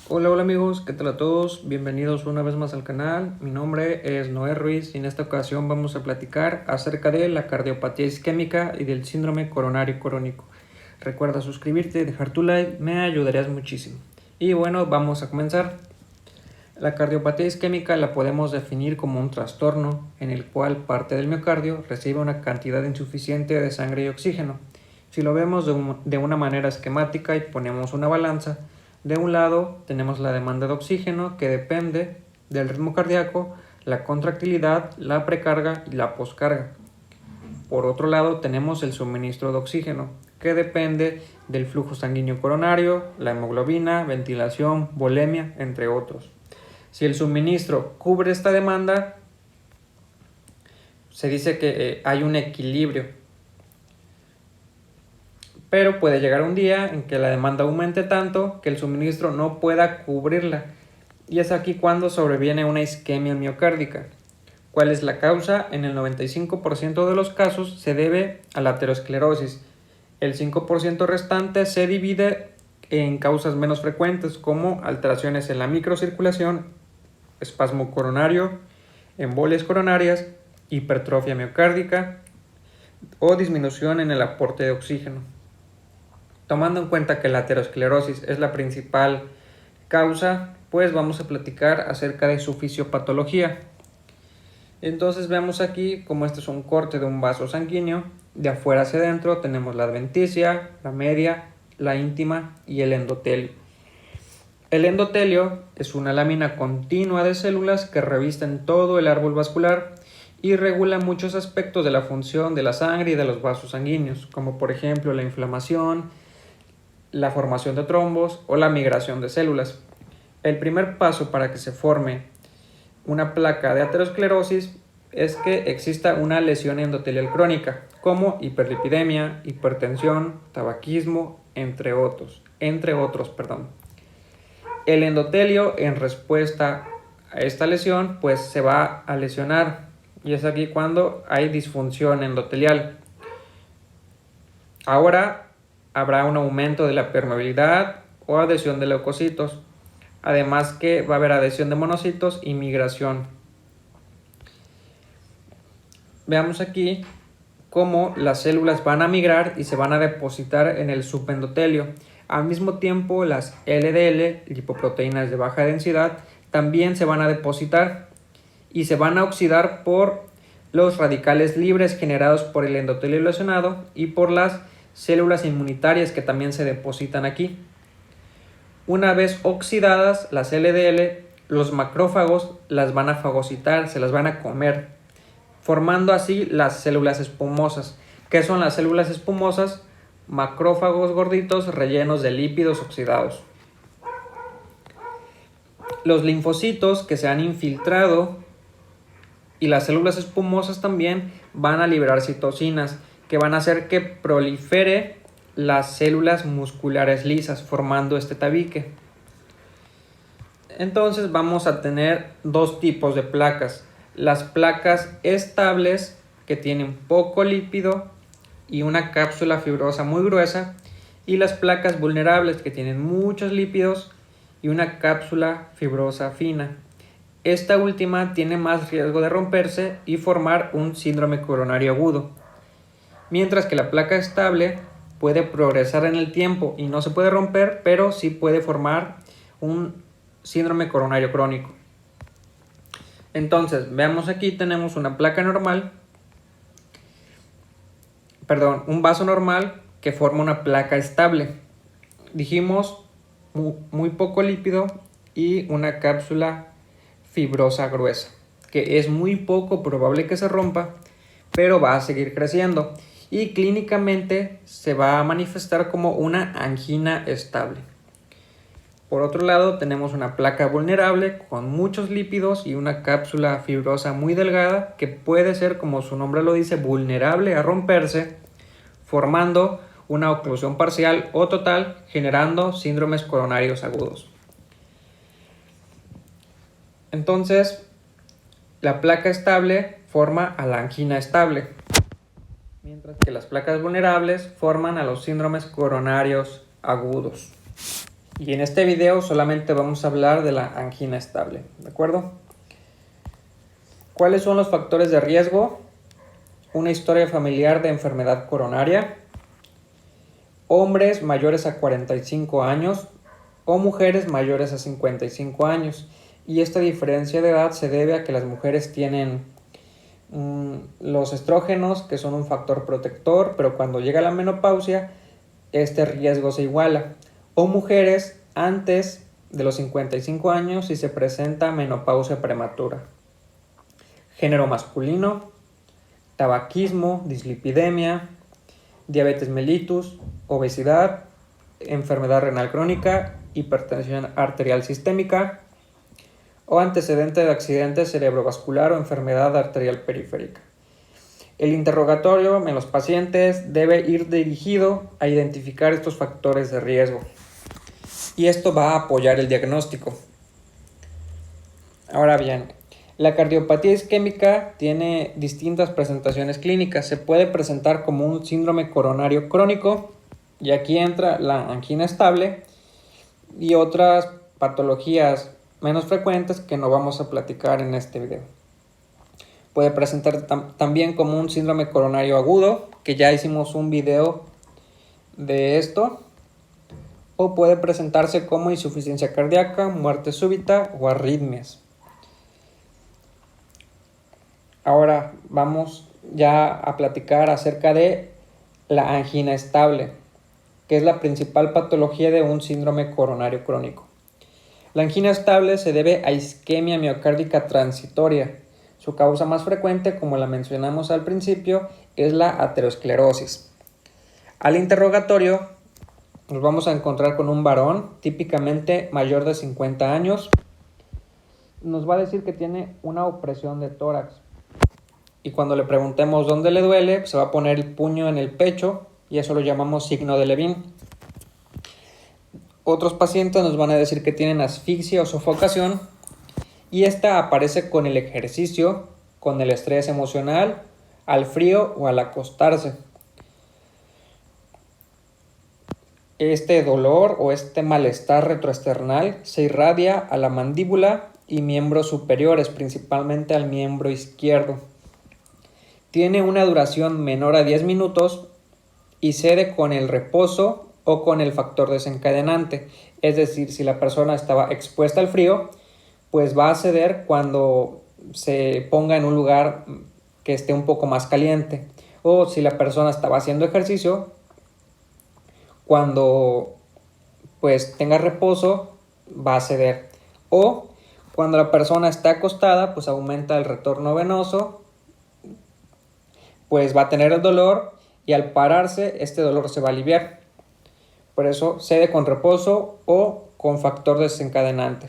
Hola, hola amigos, ¿qué tal a todos? Bienvenidos una vez más al canal. Mi nombre es Noé Ruiz y en esta ocasión vamos a platicar acerca de la cardiopatía isquémica y del síndrome coronario crónico. Recuerda suscribirte, dejar tu like, me ayudarías muchísimo. Y bueno, vamos a comenzar. La cardiopatía isquémica la podemos definir como un trastorno en el cual parte del miocardio recibe una cantidad insuficiente de sangre y oxígeno. Si lo vemos de una manera esquemática y ponemos una balanza, de un lado tenemos la demanda de oxígeno que depende del ritmo cardíaco, la contractilidad, la precarga y la poscarga. Por otro lado tenemos el suministro de oxígeno que depende del flujo sanguíneo coronario, la hemoglobina, ventilación, volemia, entre otros. Si el suministro cubre esta demanda, se dice que hay un equilibrio. Pero puede llegar un día en que la demanda aumente tanto que el suministro no pueda cubrirla. Y es aquí cuando sobreviene una isquemia miocárdica. ¿Cuál es la causa? En el 95% de los casos se debe a la aterosclerosis. El 5% restante se divide en causas menos frecuentes como alteraciones en la microcirculación, espasmo coronario, embolias coronarias, hipertrofia miocárdica o disminución en el aporte de oxígeno. Tomando en cuenta que la aterosclerosis es la principal causa, pues vamos a platicar acerca de su fisiopatología. Entonces veamos aquí como este es un corte de un vaso sanguíneo. De afuera hacia adentro tenemos la adventicia, la media, la íntima y el endotelio. El endotelio es una lámina continua de células que revisten todo el árbol vascular y regula muchos aspectos de la función de la sangre y de los vasos sanguíneos, como por ejemplo la inflamación, la formación de trombos o la migración de células. El primer paso para que se forme una placa de aterosclerosis es que exista una lesión endotelial crónica, como hiperlipidemia, hipertensión, tabaquismo, entre otros. El endotelio, en respuesta a esta lesión, pues se va a lesionar, y es aquí cuando hay disfunción endotelial. Ahora habrá un aumento de la permeabilidad o adhesión de leucocitos, además que va a haber adhesión de monocitos y migración. Veamos aquí cómo las células van a migrar y se van a depositar en el subendotelio. Al mismo tiempo, las LDL, lipoproteínas de baja densidad, también se van a depositar y se van a oxidar por los radicales libres generados por el endotelio lesionado y por las células inmunitarias que también se depositan aquí. Una vez oxidadas las LDL, los macrófagos las van a fagocitar, se las van a comer, formando así las células espumosas. ¿Qué son las células espumosas? Macrófagos gorditos rellenos de lípidos oxidados. Los linfocitos que se han infiltrado y las células espumosas también van a liberar citocinas que van a hacer que prolifere las células musculares lisas formando este tabique. Entonces vamos a tener dos tipos de placas. Las placas estables que tienen poco lípido y una cápsula fibrosa muy gruesa, y las placas vulnerables que tienen muchos lípidos y una cápsula fibrosa fina. Esta última tiene más riesgo de romperse y formar un síndrome coronario agudo, mientras que la placa estable puede progresar en el tiempo y no se puede romper, pero sí puede formar un síndrome coronario crónico. Entonces, veamos aquí, tenemos una placa normal, un vaso normal que forma una placa estable. Dijimos muy poco lípido y una cápsula fibrosa gruesa, que es muy poco probable que se rompa, pero va a seguir creciendo y clínicamente se va a manifestar como una angina estable. Por otro lado, tenemos una placa vulnerable con muchos lípidos y una cápsula fibrosa muy delgada que puede ser, como su nombre lo dice, vulnerable a romperse, formando una oclusión parcial o total, generando síndromes coronarios agudos. Entonces, la placa estable forma a la angina estable, mientras que las placas vulnerables forman a los síndromes coronarios agudos. Y en este video solamente vamos a hablar de la angina estable, ¿de acuerdo? ¿Cuáles son los factores de riesgo? Una historia familiar de enfermedad coronaria, hombres mayores a 45 años o mujeres mayores a 55 años. Y esta diferencia de edad se debe a que las mujeres tienen los estrógenos, que son un factor protector, pero cuando llega la menopausia, este riesgo se iguala. O mujeres antes de los 55 años si se presenta menopausia prematura. Género masculino, tabaquismo, dislipidemia, diabetes mellitus, obesidad, enfermedad renal crónica, hipertensión arterial sistémica o antecedente de accidente cerebrovascular o enfermedad arterial periférica. El interrogatorio en los pacientes debe ir dirigido a identificar estos factores de riesgo y esto va a apoyar el diagnóstico. Ahora bien, la cardiopatía isquémica tiene distintas presentaciones clínicas. Se puede presentar como un síndrome coronario crónico, y aquí entra la angina estable y otras patologías menos frecuentes que no vamos a platicar en este video. Puede presentar también como un síndrome coronario agudo, que ya hicimos un video de esto, o puede presentarse como insuficiencia cardíaca, muerte súbita o arritmias. Ahora vamos ya a platicar acerca de la angina estable, que es la principal patología de un síndrome coronario crónico. La angina estable se debe a isquemia miocárdica transitoria. Su causa más frecuente, como la mencionamos al principio, es la aterosclerosis. Al interrogatorio nos vamos a encontrar con un varón, típicamente mayor de 50 años. Nos va a decir que tiene una opresión de tórax. Y cuando le preguntemos dónde le duele, se va a poner el puño en el pecho y eso lo llamamos signo de Levin. Otros pacientes nos van a decir que tienen asfixia o sofocación y esta aparece con el ejercicio, con el estrés emocional, al frío o al acostarse. Este dolor o este malestar retroesternal se irradia a la mandíbula y miembros superiores, principalmente al miembro izquierdo. Tiene una duración menor a 10 minutos y cede con el reposo o con el factor desencadenante. Es decir, si la persona estaba expuesta al frío, pues va a ceder cuando se ponga en un lugar que esté un poco más caliente. O si la persona estaba haciendo ejercicio, cuando pues tenga reposo, va a ceder. O cuando la persona está acostada, pues aumenta el retorno venoso, pues va a tener el dolor y al pararse este dolor se va a aliviar. Por eso cede con reposo o con factor desencadenante.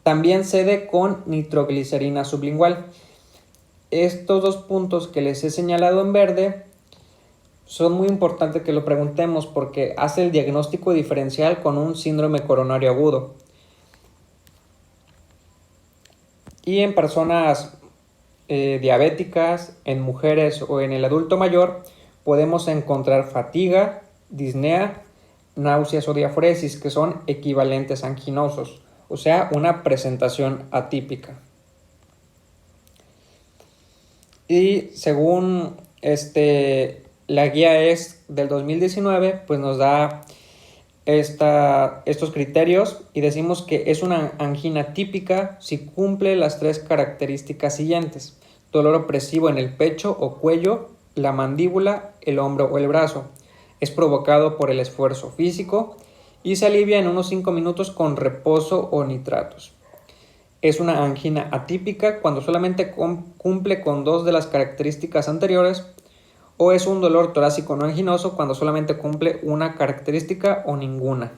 También cede con nitroglicerina sublingual. Estos dos puntos que les he señalado en verde son muy importantes que lo preguntemos porque hace el diagnóstico diferencial con un síndrome coronario agudo. Y en personas diabéticas, en mujeres o en el adulto mayor, podemos encontrar fatiga, disnea, náuseas o diaforesis, que son equivalentes anginosos, o sea, una presentación atípica. Y según la guía es del 2019, pues nos da estos criterios y decimos que es una angina típica si cumple las tres características siguientes: dolor opresivo en el pecho o cuello, la mandíbula, el hombro o el brazo. Es provocado por el esfuerzo físico y se alivia en unos 5 minutos con reposo o nitratos. Es una angina atípica cuando solamente cumple con 2 de las características anteriores, o es un dolor torácico no anginoso cuando solamente cumple una característica o ninguna.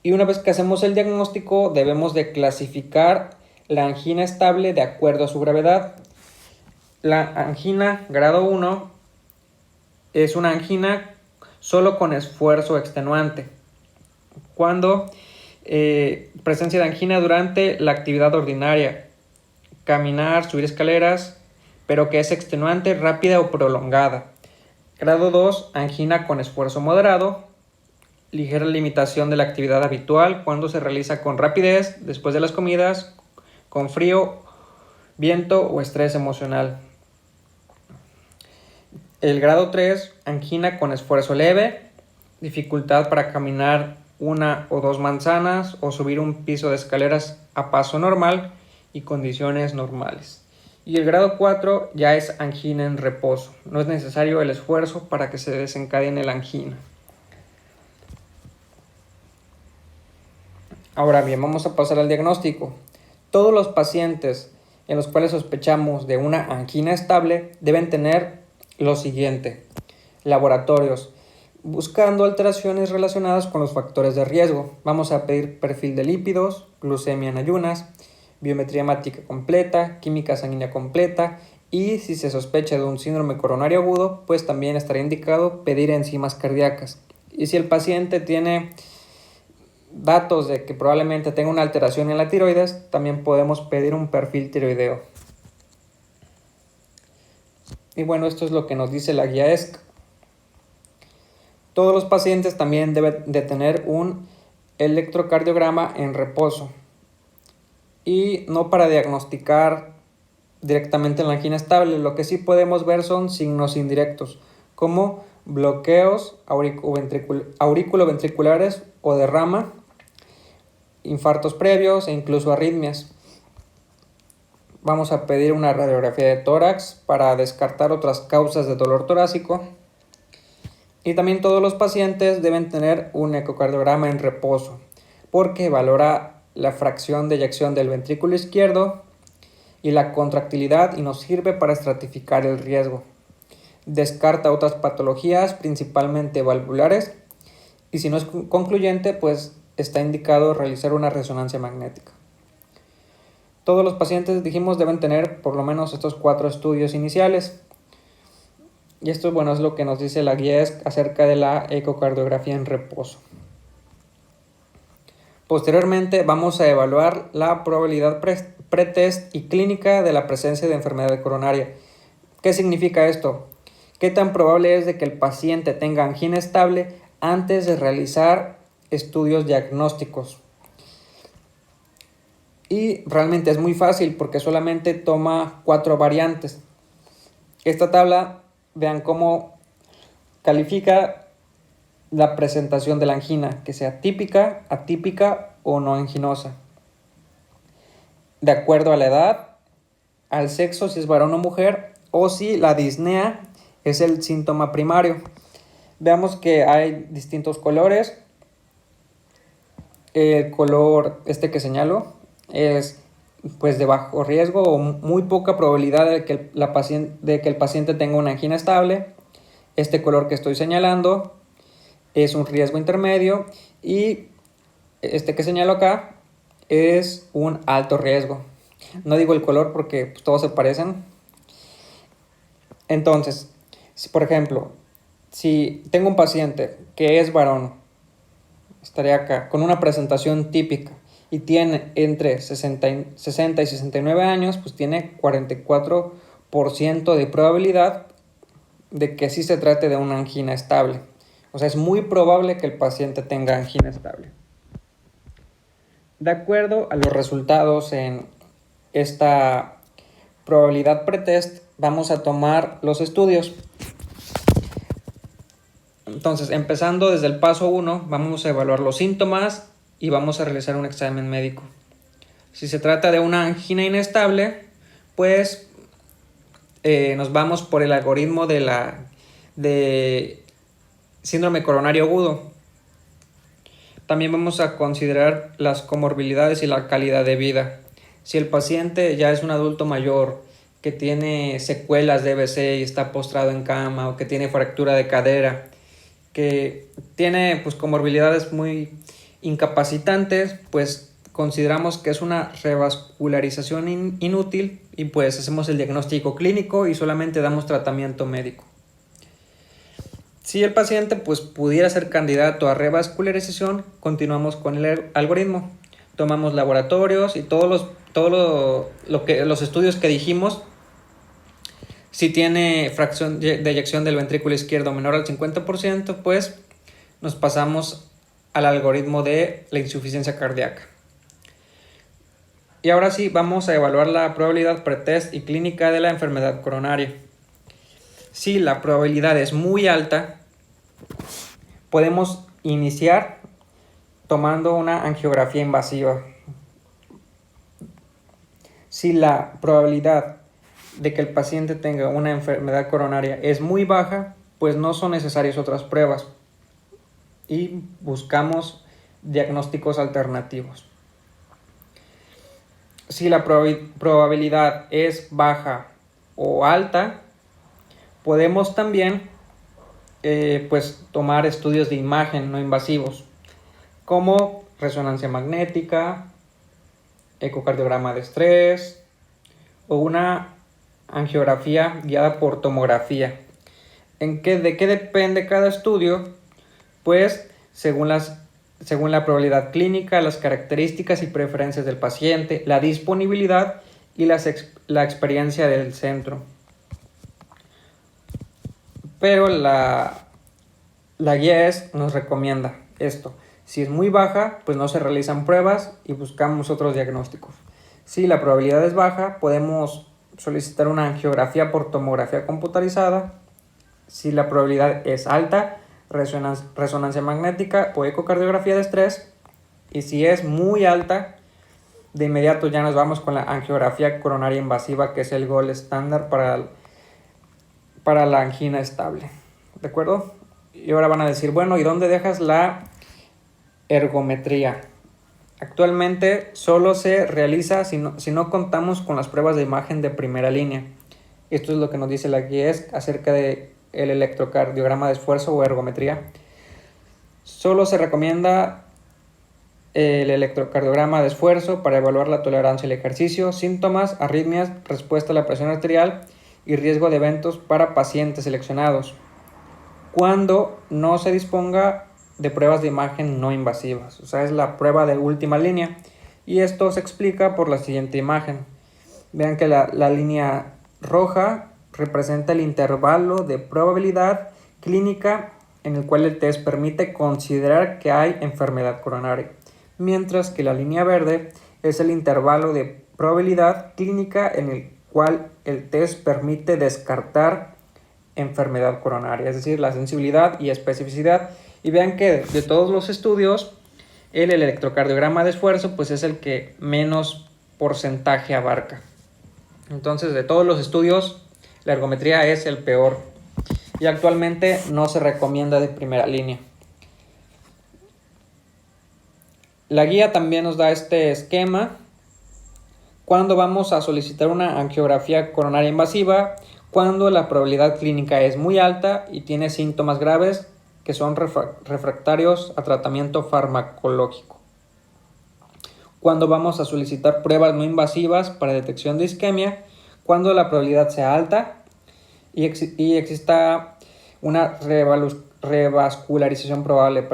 Y una vez que hacemos el diagnóstico, debemos de clasificar la angina estable de acuerdo a su gravedad. La angina grado 1 es una angina solo con esfuerzo extenuante. Cuando presencia de angina durante la actividad ordinaria, caminar, subir escaleras, pero que es extenuante, rápida o prolongada. Grado 2, angina con esfuerzo moderado. ligera limitación de la actividad habitual cuando se realiza con rapidez, después de las comidas, con frío, viento o estrés emocional. El grado 3, angina con esfuerzo leve, dificultad para caminar 1 o 2 manzanas o subir un piso de escaleras a paso normal y condiciones normales. Y el grado 4 ya es angina en reposo. No es necesario el esfuerzo para que se desencadene la angina. Ahora bien, vamos a pasar al diagnóstico. Todos los pacientes en los cuales sospechamos de una angina estable deben tener lo siguiente: laboratorios, buscando alteraciones relacionadas con los factores de riesgo. Vamos a pedir perfil de lípidos, glucemia en ayunas, biometría hemática completa, química sanguínea completa, y si se sospecha de un síndrome coronario agudo, pues también estaría indicado pedir enzimas cardíacas. Y si el paciente tiene datos de que probablemente tenga una alteración en la tiroides, también podemos pedir un perfil tiroideo. Y bueno, esto es lo que nos dice la guía ESC. Todos los pacientes también deben de tener un electrocardiograma en reposo, y no para diagnosticar directamente la angina estable. Lo que sí podemos ver son signos indirectos, como bloqueos auriculoventriculares o derrama, infartos previos e incluso arritmias. Vamos a pedir una radiografía de tórax para descartar otras causas de dolor torácico. Y también todos los pacientes deben tener un ecocardiograma en reposo, porque valora la fracción de eyección del ventrículo izquierdo y la contractilidad y nos sirve para estratificar el riesgo. Descarta otras patologías, principalmente valvulares, y si no es concluyente, pues está indicado realizar una resonancia magnética. Todos los pacientes, dijimos, deben tener por lo menos estos 4 estudios iniciales. Y esto, bueno, es lo que nos dice la guía acerca de la ecocardiografía en reposo. Posteriormente vamos a evaluar la probabilidad pretest y clínica de la presencia de enfermedad coronaria. ¿Qué significa esto? ¿Qué tan probable es de que el paciente tenga angina estable antes de realizar estudios diagnósticos? Y realmente es muy fácil porque solamente toma 4 variantes. Esta tabla, vean cómo califica la presentación de la angina, que sea típica, atípica o no anginosa, de acuerdo a la edad, al sexo, si es varón o mujer, o si la disnea es el síntoma primario. Veamos que hay distintos colores. El color que señalo es pues de bajo riesgo o muy poca probabilidad de que el paciente tenga una angina estable. Este color que estoy señalando es un riesgo intermedio, y este que señalo acá es un alto riesgo. No digo el color porque pues, todos se parecen. Entonces, por ejemplo, si tengo un paciente que es varón, estaría acá, con una presentación típica y tiene entre 60 y 69 años, pues tiene 44% de probabilidad de que sí se trate de una angina estable. O sea, es muy probable que el paciente tenga angina estable. De acuerdo a los resultados en esta probabilidad pretest, vamos a tomar los estudios. Entonces, empezando desde el paso 1, vamos a evaluar los síntomas y vamos a realizar un examen médico. Si se trata de una angina inestable, pues nos vamos por el algoritmo de síndrome coronario agudo. También vamos a considerar las comorbilidades y la calidad de vida. Si el paciente ya es un adulto mayor que tiene secuelas de EBC y está postrado en cama, o que tiene fractura de cadera, que tiene pues comorbilidades muy incapacitantes, pues consideramos que es una revascularización inútil y pues hacemos el diagnóstico clínico y solamente damos tratamiento médico. Si el paciente pues pudiera ser candidato a revascularización, continuamos con el algoritmo. Tomamos laboratorios y todos los estudios que dijimos. Si tiene fracción de eyección del ventrículo izquierdo menor al 50%, pues nos pasamos al algoritmo de la insuficiencia cardíaca. Y ahora sí, vamos a evaluar la probabilidad pretest y clínica de la enfermedad coronaria. Si la probabilidad es muy alta, podemos iniciar tomando una angiografía invasiva. Si la probabilidad de que el paciente tenga una enfermedad coronaria es muy baja, pues no son necesarias otras pruebas y buscamos diagnósticos alternativos. Si la probabilidad es baja o alta, podemos también pues tomar estudios de imagen no invasivos como resonancia magnética, ecocardiograma de estrés o una angiografía guiada por tomografía. ¿De qué depende cada estudio? Pues según la probabilidad clínica, las características y preferencias del paciente, la disponibilidad y la experiencia del centro. Pero la guía nos recomienda esto. Si es muy baja, pues no se realizan pruebas y buscamos otros diagnósticos. Si la probabilidad es baja, podemos solicitar una angiografía por tomografía computarizada. Si la probabilidad es alta, resonancia magnética o ecocardiografía de estrés. Y si es muy alta, de inmediato ya nos vamos con la angiografía coronaria invasiva, que es el gold estándar para la angina estable. ¿De acuerdo? Y ahora van a decir, bueno, ¿y dónde dejas la ergometría? Actualmente solo se realiza si no contamos con las pruebas de imagen de primera línea. Esto es lo que nos dice la guía acerca de el electrocardiograma de esfuerzo o ergometría. Solo se recomienda el electrocardiograma de esfuerzo para evaluar la tolerancia al ejercicio, síntomas, arritmias, respuesta a la presión arterial y riesgo de eventos para pacientes seleccionados, cuando no se disponga de pruebas de imagen no invasivas. O sea, es la prueba de última línea. Y esto se explica por la siguiente imagen. Vean que la línea roja representa el intervalo de probabilidad clínica en el cual el test permite considerar que hay enfermedad coronaria, mientras que la línea verde es el intervalo de probabilidad clínica en el cual el test permite descartar enfermedad coronaria, es decir, la sensibilidad y especificidad. Y vean que de todos los estudios, el electrocardiograma de esfuerzo pues es el que menos porcentaje abarca. Entonces, de todos los estudios, la ergometría es el peor y actualmente no se recomienda de primera línea. La guía también nos da este esquema cuando vamos a solicitar una angiografía coronaria invasiva, cuando la probabilidad clínica es muy alta y tiene síntomas graves que son refractarios a tratamiento farmacológico. Cuando vamos a solicitar pruebas no invasivas para detección de isquemia, cuando la probabilidad sea alta y exista una revascularización probable,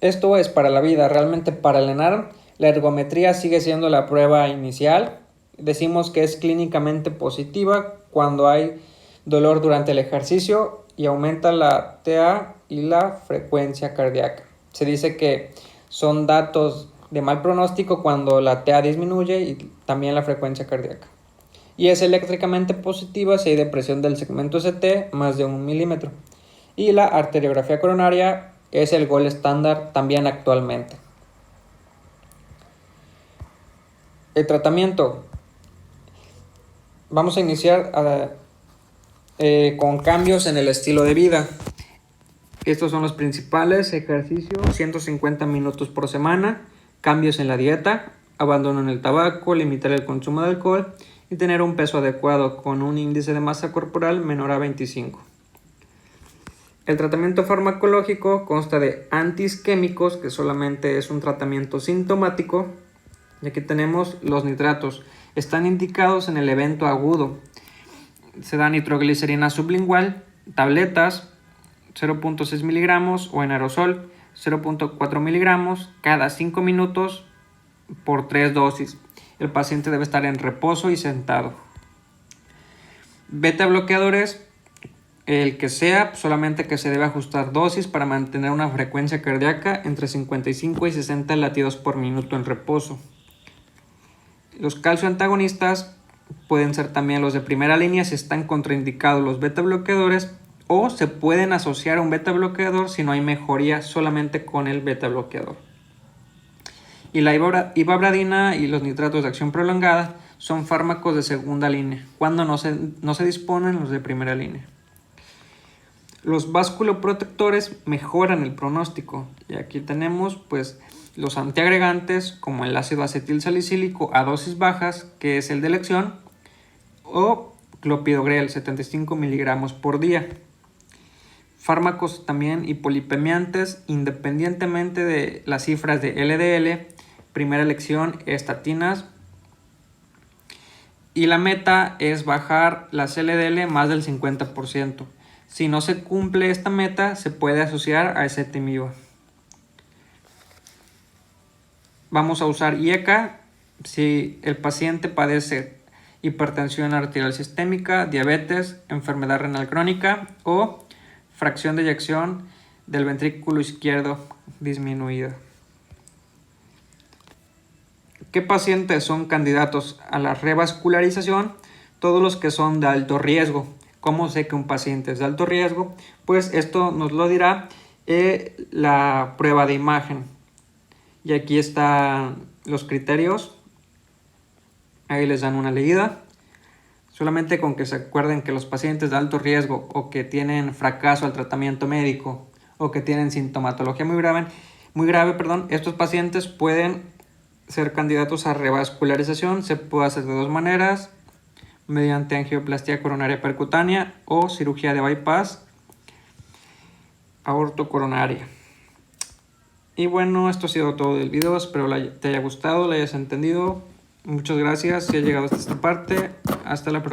Esto es para la vida. Realmente para el ENARM, la ergometría sigue siendo la prueba inicial. Decimos que es clínicamente positiva cuando hay dolor durante el ejercicio y aumenta la TA y la frecuencia cardíaca. Se dice que son datos de mal pronóstico cuando la TA disminuye y también la frecuencia cardíaca. Y es eléctricamente positiva si hay depresión del segmento ST más de 1 milímetro. Y la arteriografía coronaria es el gold estándar también actualmente. El tratamiento. Vamos a iniciar con cambios en el estilo de vida. Estos son los principales: ejercicio 150 minutos por semana, cambios en la dieta, abandono en el tabaco, limitar el consumo de alcohol y tener un peso adecuado con un índice de masa corporal menor a 25. El tratamiento farmacológico consta de antiisquémicos, que solamente es un tratamiento sintomático. Y aquí tenemos los nitratos. Están indicados en el evento agudo. Se da nitroglicerina sublingual, tabletas, 0.6 miligramos o en aerosol, 0.4 miligramos cada 5 minutos por 3 dosis. El paciente debe estar en reposo y sentado. Beta bloqueadores, el que sea, solamente que se debe ajustar dosis para mantener una frecuencia cardíaca entre 55 y 60 latidos por minuto en reposo. Los calcio antagonistas pueden ser también los de primera línea si están contraindicados los beta bloqueadores, o se pueden asociar a un beta bloqueador si no hay mejoría solamente con el beta bloqueador. Y la ibabradina y los nitratos de acción prolongada son fármacos de segunda línea, cuando no se disponen los de primera línea. Los vasculoprotectores mejoran el pronóstico, y aquí tenemos pues los antiagregantes como el ácido acetilsalicílico a dosis bajas, que es el de elección, o clopidogrel 75 miligramos por día. Fármacos también hipolipemiantes, independientemente de las cifras de LDL, primera elección estatinas, y la meta es bajar las LDL más del 50%. Si no se cumple esta meta, se puede asociar a ezetimiba. Vamos a usar IECA si el paciente padece hipertensión arterial sistémica, diabetes, enfermedad renal crónica o fracción de eyección del ventrículo izquierdo disminuida. ¿Qué pacientes son candidatos a la revascularización? Todos los que son de alto riesgo. ¿Cómo sé que un paciente es de alto riesgo? Pues esto nos lo dirá la prueba de imagen. Y aquí están los criterios. Ahí les dan una leída. Solamente con que se acuerden que los pacientes de alto riesgo o que tienen fracaso al tratamiento médico o que tienen sintomatología muy grave, estos pacientes pueden ser candidatos a revascularización. Se puede hacer de dos maneras: mediante angioplastia coronaria percutánea o cirugía de bypass aortocoronaria. Y bueno, esto ha sido todo del video. Espero te haya gustado, le hayas entendido. Muchas gracias si has llegado hasta esta parte. Hasta la próxima.